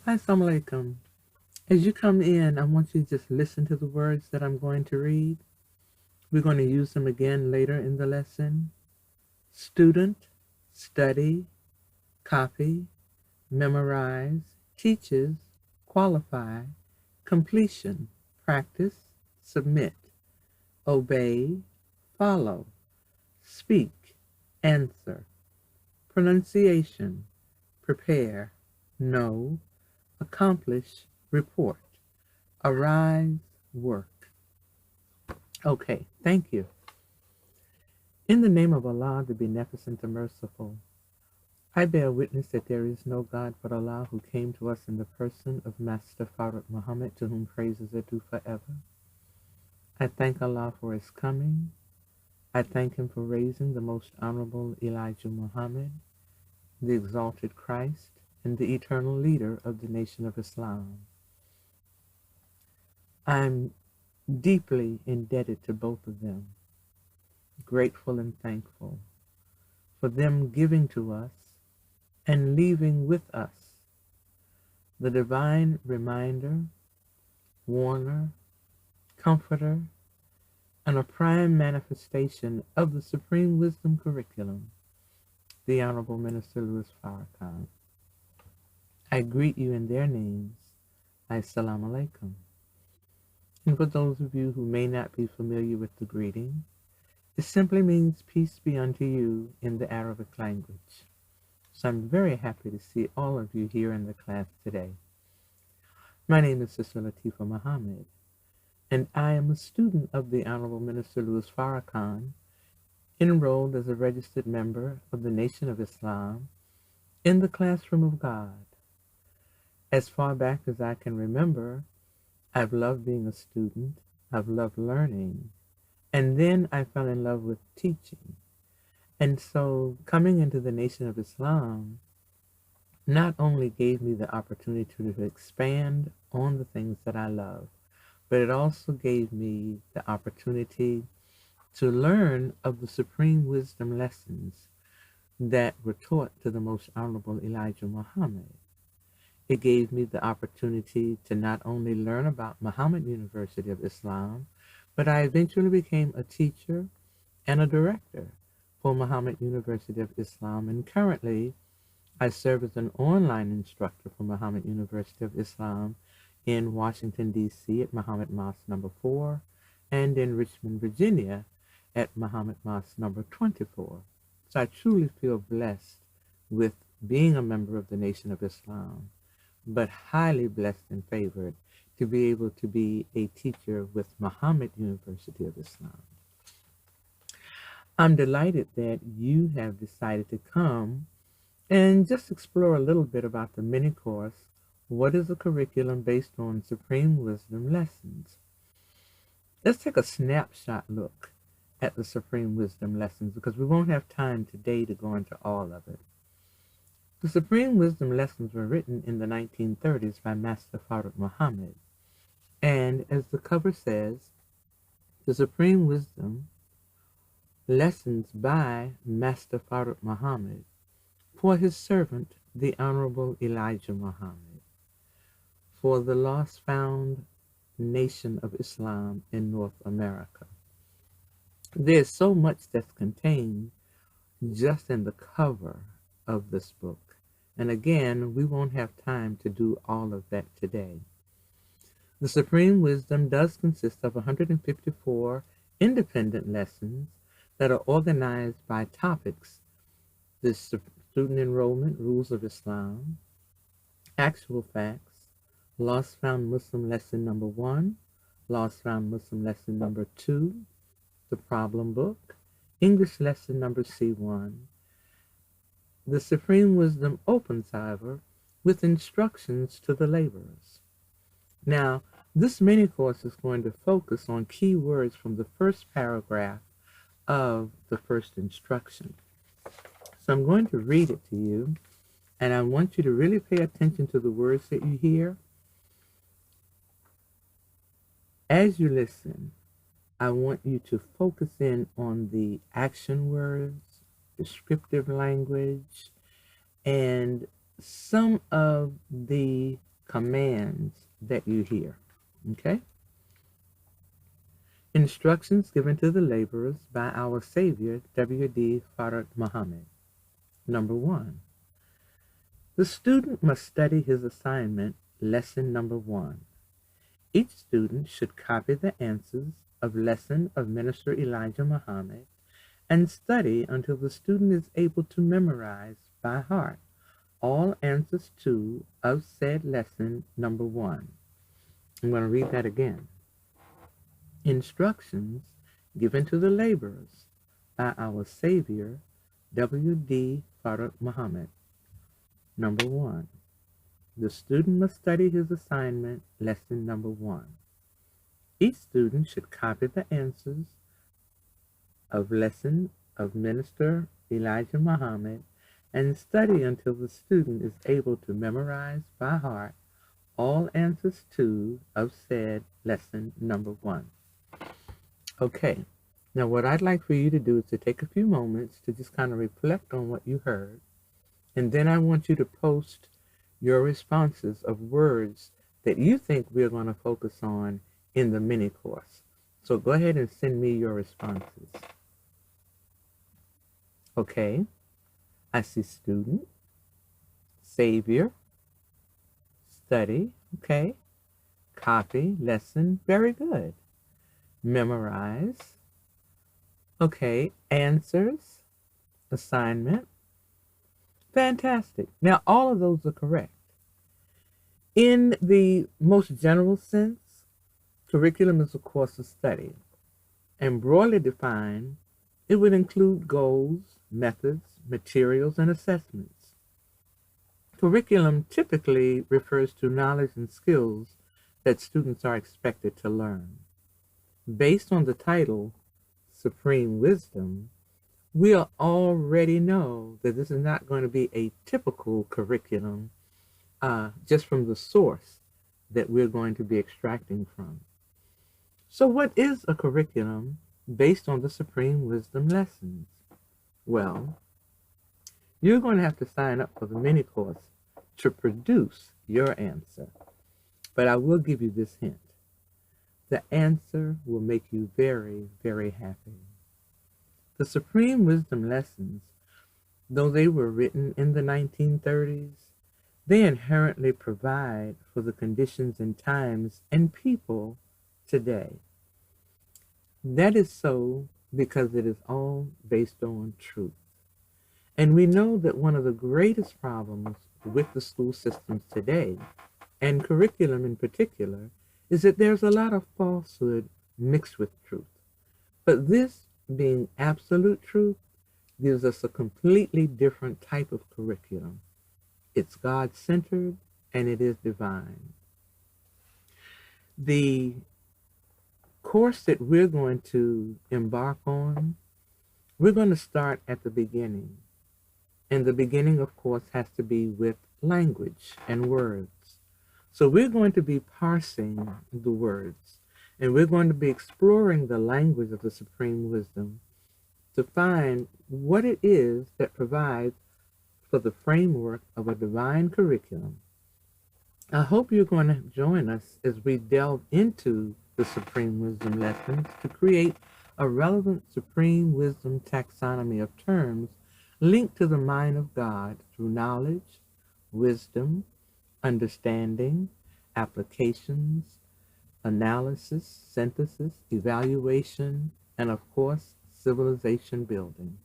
Assalamu alaikum. As you come in, I want you to just listen to the words that I'm going to read. We're going to use them again later in the lesson. Student, study, copy, memorize, teaches, qualify, completion, practice, submit, obey, follow, speak, answer, pronunciation, prepare, know, accomplish, report, arise, work. Okay, thank you. In the name of Allah, the Beneficent, the Merciful, I bear witness that there is no God but Allah, who came to us in the person of Master Fredricksburg Muhammad, to whom praises are due forever. I thank Allah for his coming. I thank him for raising the most honorable Elijah Muhammad, the exalted Christ, and the eternal leader of the nation of Islam. I'm deeply indebted to both of them, grateful and thankful for them giving to us and leaving with us the divine reminder, warner, comforter, and a prime manifestation of the Supreme Wisdom Curriculum, the Honorable Minister Louis Farrakhan. I greet you in their names. Assalamu alaikum. And for those of you who may not be familiar with the greeting, it simply means peace be unto you in the Arabic language. So I'm very happy to see all of you here in the class today. My name is Sister Lateefah Muhammad, and I am a student of the Honorable Minister Louis Farrakhan, enrolled as a registered member of the Nation of Islam in the classroom of God. As far back as I can remember, I've loved being a student, I've loved learning, and then I fell in love with teaching. And so coming into the Nation of Islam not only gave me the opportunity to expand on the things that I love, but it also gave me the opportunity to learn of the supreme wisdom lessons that were taught to the most honorable Elijah Muhammad. It gave me the opportunity to not only learn about Muhammad University of Islam, but I eventually became a teacher and a director for Muhammad University of Islam, and currently I serve as an online instructor for Muhammad University of Islam in Washington, D.C. at Muhammad Mosque number 4, and in Richmond, Virginia at Muhammad Mosque number 24. So I truly feel blessed with being a member of the Nation of Islam, but highly blessed and favored to be able to be a teacher with Muhammad University of Islam. I'm delighted that you have decided to come and just explore a little bit about the mini course, What is a Curriculum Based on Supreme Wisdom Lessons? Let's take a snapshot look at the Supreme Wisdom Lessons, because we won't have time today to go into all of it. The Supreme Wisdom Lessons were written in the 1930s by Master Fredricksburg Muhammad, and as the cover says, the Supreme Wisdom Lessons by Master Fredricksburg Muhammad for his servant, the Honorable Elijah Muhammad, for the lost found nation of Islam in North America. There's so much that's contained just in the cover of this book. And again, we won't have time to do all of that today. The Supreme Wisdom does consist of 154 independent lessons that are organized by topics: the student enrollment, rules of Islam, actual facts, lost found Muslim lesson number 1, lost found Muslim lesson number 2, the problem book, English lesson number C1. The Supreme Wisdom opens, however, with instructions to the laborers. Now, this mini course is going to focus on key words from the first paragraph of the first instruction. So I'm going to read it to you, and I want you to really pay attention to the words that you hear. As you listen, I want you to focus in on the action words, descriptive language, and some of the commands that you hear. Okay? Instructions given to the laborers by our Savior, W.D. Fredricksburg Muhammad. Number 1. The student must study his assignment, lesson number 1. Each student should copy the answers of lesson of Minister Elijah Muhammad and study until the student is able to memorize by heart all answers to of said lesson number 1. I'm going to read that again. Instructions given to the laborers by our Savior, W.D. Fredricksburg Muhammad. Number 1. The student must study his assignment, lesson number 1. Each student should copy the answers of lesson of Minister Elijah Muhammad and study until the student is able to memorize by heart all answers to of said lesson number 1. Okay, now what I'd like for you to do is to take a few moments to just kind of reflect on what you heard, and then I want you to post your responses of words that you think we're going to focus on in the mini course. So go ahead and send me your responses. Okay, I see student, Savior, study, okay, copy, lesson, very good. Memorize, okay, answers, assignment, fantastic. Now all of those are correct. In the most general sense, curriculum is a course of study, and broadly defined, it would include goals, methods, materials, and assessments. Curriculum typically refers to knowledge and skills that students are expected to learn. Based on the title, Supreme Wisdom, we already know that this is not going to be a typical curriculum just from the source that we're going to be extracting from. So what is a curriculum based on the Supreme Wisdom lessons? Well, you're going to have to sign up for the mini course to produce your answer. But I will give you this hint. The answer will make you very, very happy. The Supreme Wisdom lessons, though they were written in the 1930s, they inherently provide for the conditions and times and people today. That is so because it is all based on truth. And we know that one of the greatest problems with the school systems today, and curriculum in particular, is that there's a lot of falsehood mixed with truth. But this, being absolute truth, gives us a completely different type of curriculum. It's God-centered and it is divine. The course that we're going to embark on, we're going to start at the beginning. And the beginning, of course, has to be with language and words. So we're going to be parsing the words, and we're going to be exploring the language of the Supreme Wisdom to find what it is that provides for the framework of a divine curriculum. I hope you're going to join us as we delve into the Supreme Wisdom lessons to create a relevant Supreme Wisdom taxonomy of terms linked to the mind of God through knowledge, wisdom, understanding, applications, analysis, synthesis, evaluation, and of course, civilization building.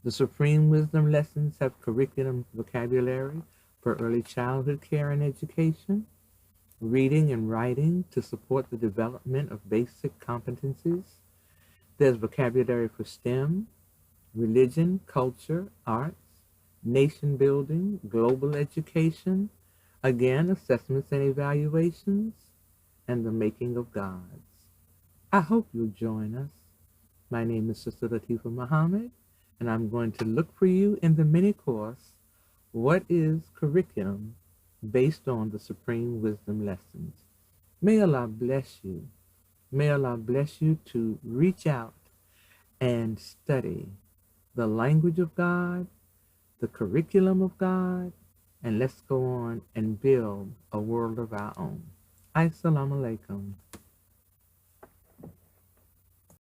The Supreme Wisdom lessons have curriculum vocabulary for early childhood care and education, reading and writing to support the development of basic competencies. There's vocabulary for STEM, religion, culture, arts, nation building, global education, again, assessments and evaluations, and the making of gods. I hope you'll join us. My name is Sister Lateefah Muhammad, and I'm going to look for you in the mini course, What is Curriculum Based on the Supreme Wisdom Lessons? May Allah bless you. May Allah bless you to reach out and study the language of God, the curriculum of God, and let's go on and build a world of our own. Assalamu alaikum.